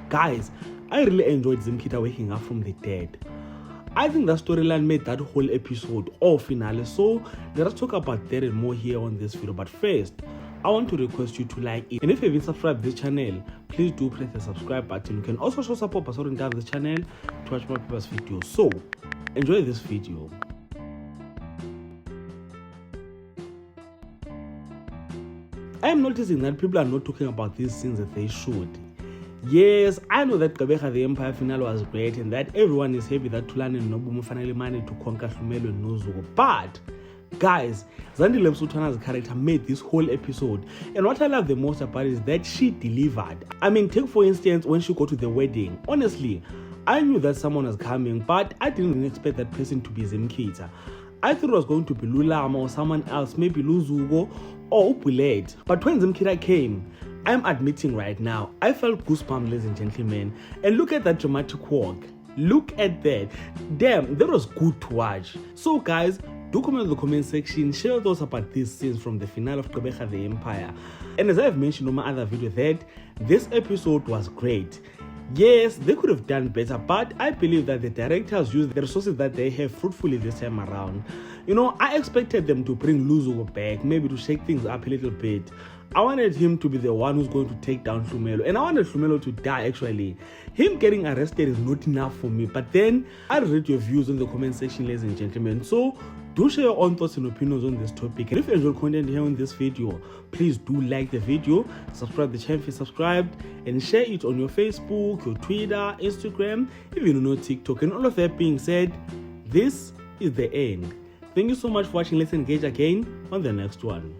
Guys, I really enjoyed Zimkhitha waking up from the dead. I think that storyline made that whole episode or finale, so let us talk about that and more here on this video. But first, I want to request you to like it, and if you haven't subscribed to this channel, please do press the subscribe button. You can also show support by supporting down this channel to watch more people's videos. So enjoy this video. I am noticing that people are not talking about these things that they should. Yes, I know that Gqeberha the Empire finale was great and that everyone is happy that Thulani and Nobumo finally managed to conquer Hlumelo and Nozuko. But, guys, Zandile Msuthana's character made this whole episode. And what I love the most about it is that she delivered. I mean, take for instance when she got to the wedding. Honestly, I knew that someone was coming, but I didn't expect that person to be Zimkhitha. I thought it was going to be Lulama or someone else, maybe Luzuko or Upulet. But when Zimkhitha came, I'm admitting right now, I felt goosebumps, ladies and gentlemen. And look at that dramatic walk. Look at that. Damn, that was good to watch. So guys, do comment in the comment section, share your thoughts about these scenes from the finale of Gqeberha the Empire. And as I've mentioned in my other video, that this episode was great. Yes, they could have done better, but I believe that the directors used the resources that they have fruitfully this time around. You know, I expected them to bring Luzuko back, maybe to shake things up a little bit. I wanted him to be the one who's going to take down Hlumelo, and I wanted Hlumelo to die actually. Him getting arrested is not enough for me, but then I read your views in the comment section, ladies and gentlemen. So do share your own thoughts and opinions on this topic. And if you enjoyed content here on this video, please do like the video, subscribe to the channel if you subscribed, and share it on your Facebook, your Twitter, Instagram, even you know TikTok. And all of that being said, this is the end. Thank you so much for watching. Let's engage again on the next one.